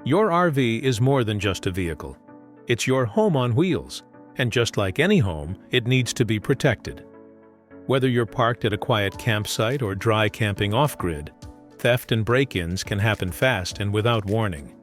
Your RV is more than just a vehicle. It's your home on wheels, and just like any home, it needs to be protected. Whether you're parked at a quiet campsite or dry camping off-grid, theft and break-ins can happen fast and without warning.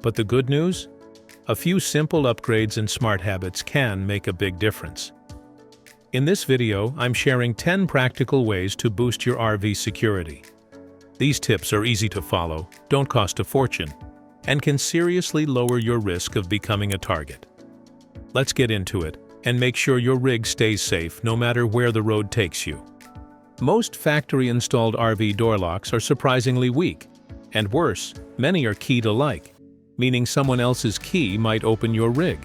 But the good news? A few simple upgrades and smart habits can make a big difference. In this video, I'm sharing 10 practical ways to boost your RV security. These tips are easy to follow, don't cost a fortune, and can seriously lower your risk of becoming a target. Let's get into it and make sure your rig stays safe no matter where the road takes you. Most factory-installed RV door locks are surprisingly weak, and worse, many are key-to-like, meaning someone else's key might open your rig.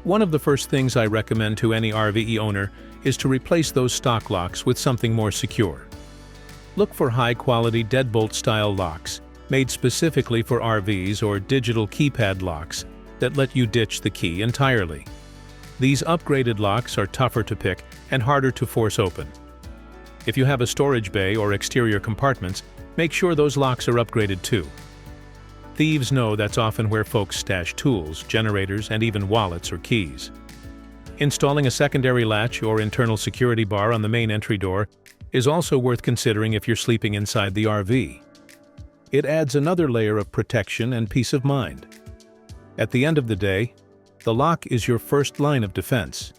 One of the first things I recommend to any RVE owner is to replace those stock locks with something more secure. Look for high-quality deadbolt-style locks made specifically for RVs or digital keypad locks that let you ditch the key entirely. These upgraded locks are tougher to pick and harder to force open. If you have a storage bay or exterior compartments, make sure those locks are upgraded too. Thieves know that's often where folks stash tools, generators, and even wallets or keys. Installing a secondary latch or internal security bar on the main entry door is also worth considering if you're sleeping inside the RV. It adds another layer of protection and peace of mind. At the end of the day, the lock is your first line of defense.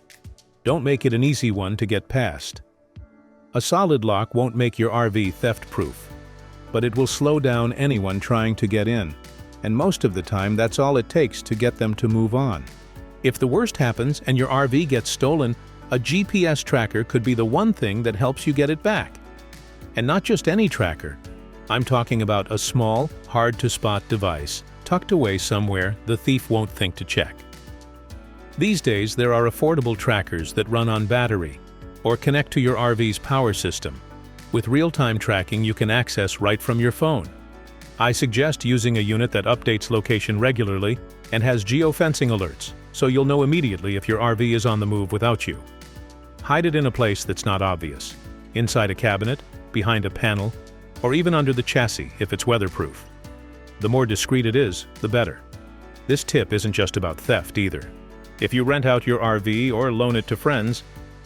Don't make it an easy one to get past. A solid lock won't make your RV theft-proof, but it will slow down anyone trying to get in, and most of the time that's all it takes to get them to move on. If the worst happens and your RV gets stolen, a GPS tracker could be the one thing that helps you get it back. And not just any tracker. I'm talking about a small, hard-to-spot device tucked away somewhere the thief won't think to check. These days, there are affordable trackers that run on battery or connect to your RV's power system. With real-time tracking you can access right from your phone. I suggest using a unit that updates location regularly and has geofencing alerts, so you'll know immediately if your RV is on the move without you. Hide it in a place that's not obvious, inside a cabinet, behind a panel, or even under the chassis if it's weatherproof. The more discreet it is, the better. This tip isn't just about theft either. If you rent out your RV or loan it to friends,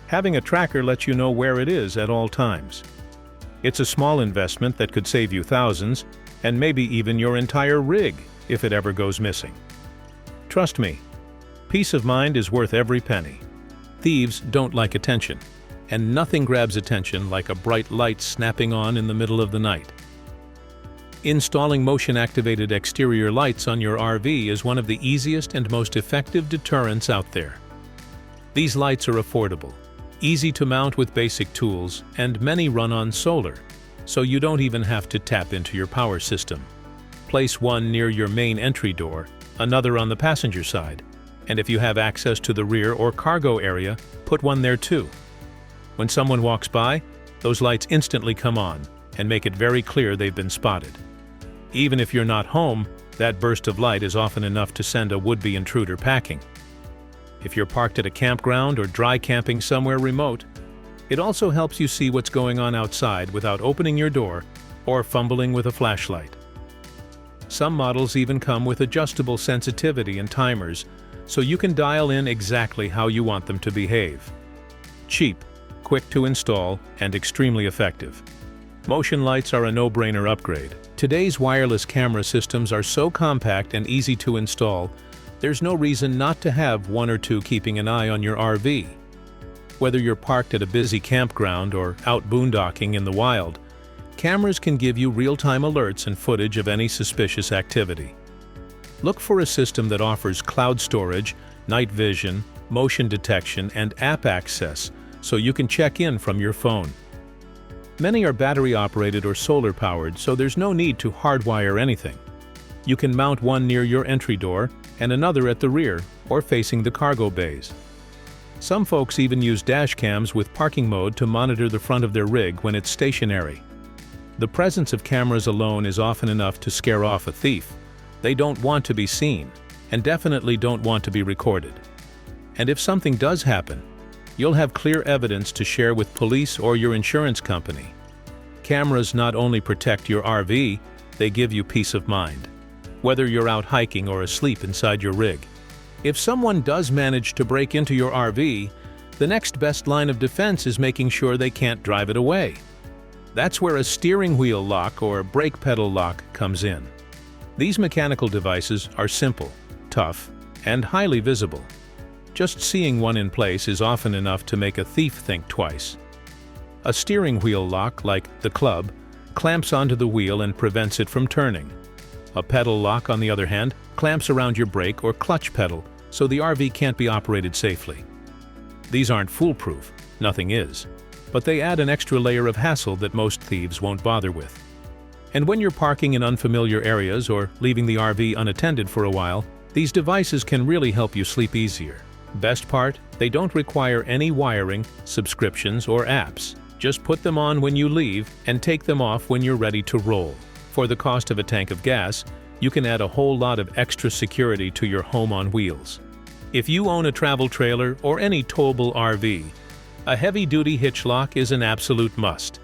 having a tracker lets you know where it is at all times. It's a small investment that could save you thousands, and maybe even your entire rig if it ever goes missing. Trust me, peace of mind is worth every penny. Thieves don't like attention, and nothing grabs attention like a bright light snapping on in the middle of the night. Installing motion-activated exterior lights on your RV is one of the easiest and most effective deterrents out there. These lights are affordable, easy to mount with basic tools, and many run on solar, so you don't even have to tap into your power system. Place one near your main entry door, another on the passenger side, and if you have access to the rear or cargo area, put one there too. When someone walks by, those lights instantly come on and make it very clear they've been spotted. Even if you're not home, that burst of light is often enough to send a would-be intruder packing. If you're parked at a campground or dry camping somewhere remote, it also helps you see what's going on outside without opening your door or fumbling with a flashlight. Some models even come with adjustable sensitivity and timers, so you can dial in exactly how you want them to behave. Cheap, quick to install, and extremely effective. Motion lights are a no-brainer upgrade. Today's wireless camera systems are so compact and easy to install, there's no reason not to have one or two keeping an eye on your RV. Whether you're parked at a busy campground or out boondocking in the wild, cameras can give you real-time alerts and footage of any suspicious activity. Look for a system that offers cloud storage, night vision, motion detection, and app access, so you can check in from your phone. Many are battery-operated or solar-powered, so there's no need to hardwire anything. You can mount one near your entry door and another at the rear or facing the cargo bays. Some folks even use dash cams with parking mode to monitor the front of their rig when it's stationary. The presence of cameras alone is often enough to scare off a thief. They don't want to be seen, and definitely don't want to be recorded. And if something does happen, you'll have clear evidence to share with police or your insurance company. Cameras not only protect your RV, they give you peace of mind. whether you're out hiking or asleep inside your rig. If someone does manage to break into your RV, the next best line of defense is making sure they can't drive it away. That's where a steering wheel lock or brake pedal lock comes in. These mechanical devices are simple, tough, and highly visible. Just seeing one in place is often enough to make a thief think twice. A steering wheel lock, like the club, clamps onto the wheel and prevents it from turning. A pedal lock, on the other hand, clamps around your brake or clutch pedal, so the RV can't be operated safely. These aren't foolproof, nothing is, but they add an extra layer of hassle that most thieves won't bother with. And when you're parking in unfamiliar areas or leaving the RV unattended for a while, these devices can really help you sleep easier. Best part, they don't require any wiring, subscriptions, or apps. Just put them on when you leave and take them off when you're ready to roll. For the cost of a tank of gas, you can add a whole lot of extra security to your home on wheels. If you own a travel trailer or any towable RV, a heavy-duty hitch lock is an absolute must.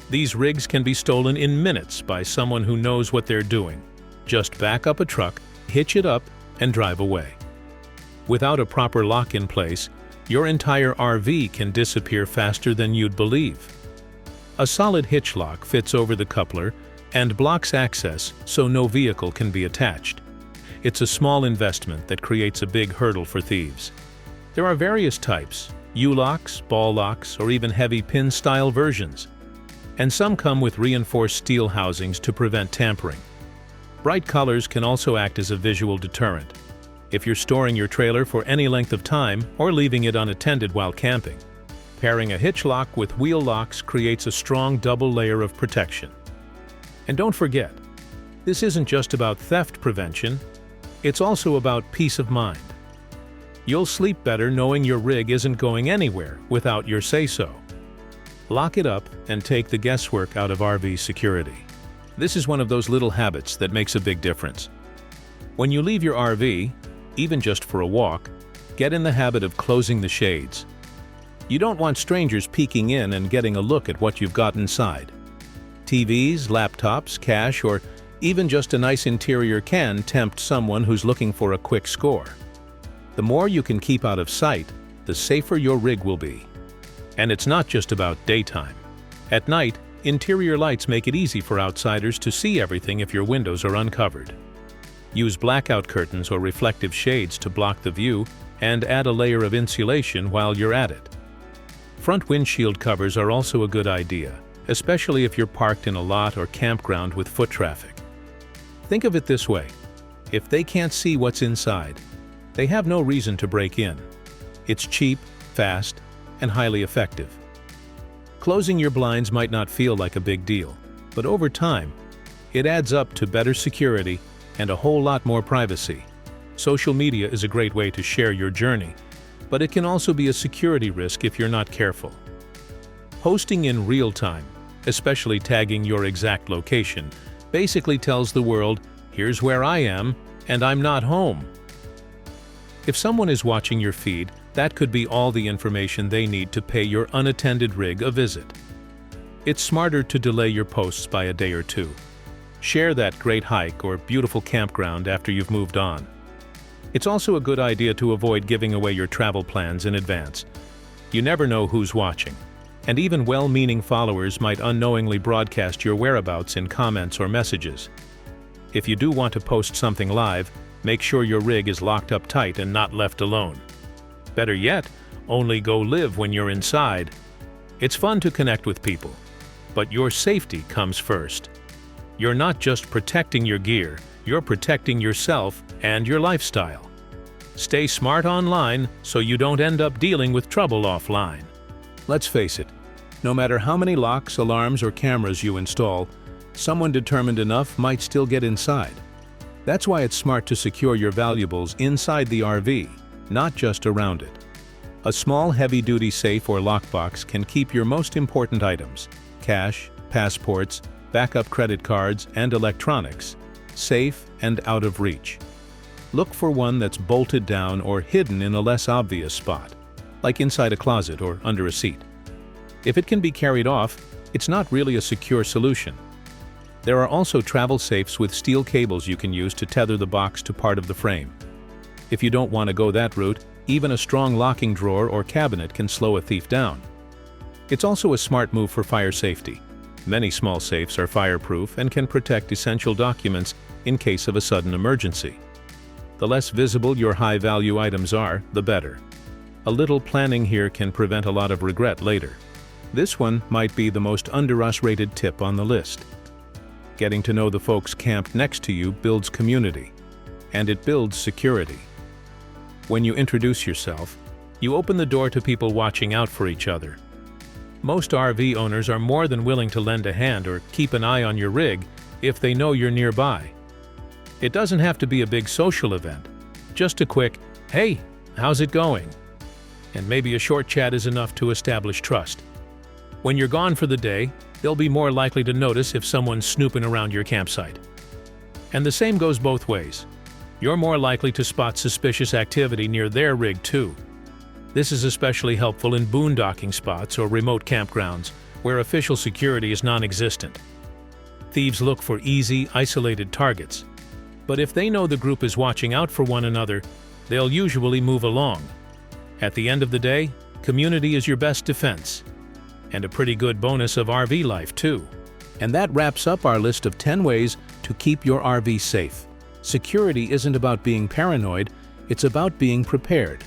These rigs can be stolen in minutes by someone who knows what they're doing. Just back up a truck, hitch it up, and drive away. Without a proper lock in place, your entire RV can disappear faster than you'd believe. A solid hitch lock fits over the coupler and blocks access so no vehicle can be attached. It's a small investment that creates a big hurdle for thieves. There are various types: U-locks, ball locks, or even heavy pin-style versions. And some come with reinforced steel housings to prevent tampering. Bright colors can also act as a visual deterrent. If you're storing your trailer for any length of time or leaving it unattended while camping, pairing a hitch lock with wheel locks creates a strong double layer of protection. And don't forget, this isn't just about theft prevention, it's also about peace of mind. You'll sleep better knowing your rig isn't going anywhere without your say-so. Lock it up and take the guesswork out of RV security. This is one of those little habits that makes a big difference. When you leave your RV, even just for a walk, get in the habit of closing the shades. You don't want strangers peeking in and getting a look at what you've got inside. TVs, laptops, cash, or even just a nice interior can tempt someone who's looking for a quick score. The more you can keep out of sight, the safer your rig will be. And it's not just about daytime. At night, interior lights make it easy for outsiders to see everything if your windows are uncovered. Use blackout curtains or reflective shades to block the view and add a layer of insulation while you're at it. Front windshield covers are also a good idea, especially if you're parked in a lot or campground with foot traffic. Think of it this way: if they can't see what's inside, they have no reason to break in. It's cheap, fast, and highly effective. Closing your blinds might not feel like a big deal, but over time, it adds up to better security and a whole lot more privacy. Social media is a great way to share your journey, but it can also be a security risk if you're not careful. Posting in real time, especially tagging your exact location, basically tells the world, "Here's where I am, and I'm not home." If someone is watching your feed, that could be all the information they need to pay your unattended rig a visit. It's smarter to delay your posts by a day or two. Share that great hike or beautiful campground after you've moved on. It's also a good idea to avoid giving away your travel plans in advance. You never know who's watching, and even well-meaning followers might unknowingly broadcast your whereabouts in comments or messages. If you do want to post something live, make sure your rig is locked up tight and not left alone. Better yet, only go live when you're inside. It's fun to connect with people, but your safety comes first. You're not just protecting your gear, you're protecting yourself and your lifestyle. Stay smart online so you don't end up dealing with trouble offline. Let's face it, no matter how many locks, alarms, or cameras you install, someone determined enough might still get inside. That's why it's smart to secure your valuables inside the RV, not just around it. A small heavy-duty safe or lockbox can keep your most important items, cash, passports, backup credit cards, and electronics, safe and out of reach. Look for one that's bolted down or hidden in a less obvious spot, like inside a closet or under a seat. If it can be carried off, it's not really a secure solution. There are also travel safes with steel cables you can use to tether the box to part of the frame. If you don't want to go that route, even a strong locking drawer or cabinet can slow a thief down. It's also a smart move for fire safety. Many small safes are fireproof and can protect essential documents in case of a sudden emergency. The less visible your high-value items are, the better. A little planning here can prevent a lot of regret later. This one might be the most underrated tip on the list. Getting to know the folks camped next to you builds community, and it builds security. When you introduce yourself, you open the door to people watching out for each other. Most RV owners are more than willing to lend a hand or keep an eye on your rig if they know you're nearby. It doesn't have to be a big social event. Just a quick, "Hey, how's it going?" And maybe a short chat is enough to establish trust. When you're gone for the day, they'll be more likely to notice if someone's snooping around your campsite. And the same goes both ways. You're more likely to spot suspicious activity near their rig too. This is especially helpful in boondocking spots or remote campgrounds where official security is non-existent. Thieves look for easy, isolated targets. But if they know the group is watching out for one another, they'll usually move along. At the end of the day, community is your best defense. And a pretty good bonus of RV life too. And that wraps up our list of 10 ways to keep your RV safe. Security isn't about being paranoid, it's about being prepared.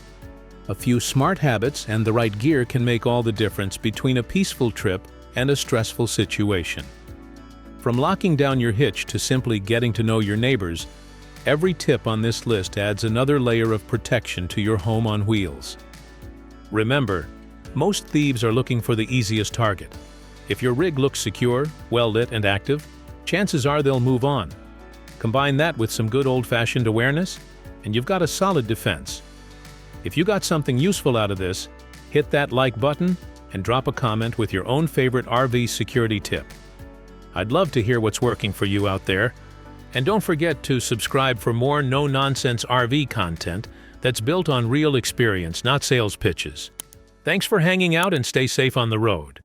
A few smart habits and the right gear can make all the difference between a peaceful trip and a stressful situation. From locking down your hitch to simply getting to know your neighbors, every tip on this list adds another layer of protection to your home on wheels. Remember, most thieves are looking for the easiest target. If your rig looks secure, well-lit and active, chances are they'll move on. Combine that with some good old-fashioned awareness, and you've got a solid defense. If you got something useful out of this, hit that like button and drop a comment with your own favorite RV security tip. I'd love to hear what's working for you out there. And don't forget to subscribe for more no-nonsense RV content that's built on real experience, not sales pitches. Thanks for hanging out and stay safe on the road.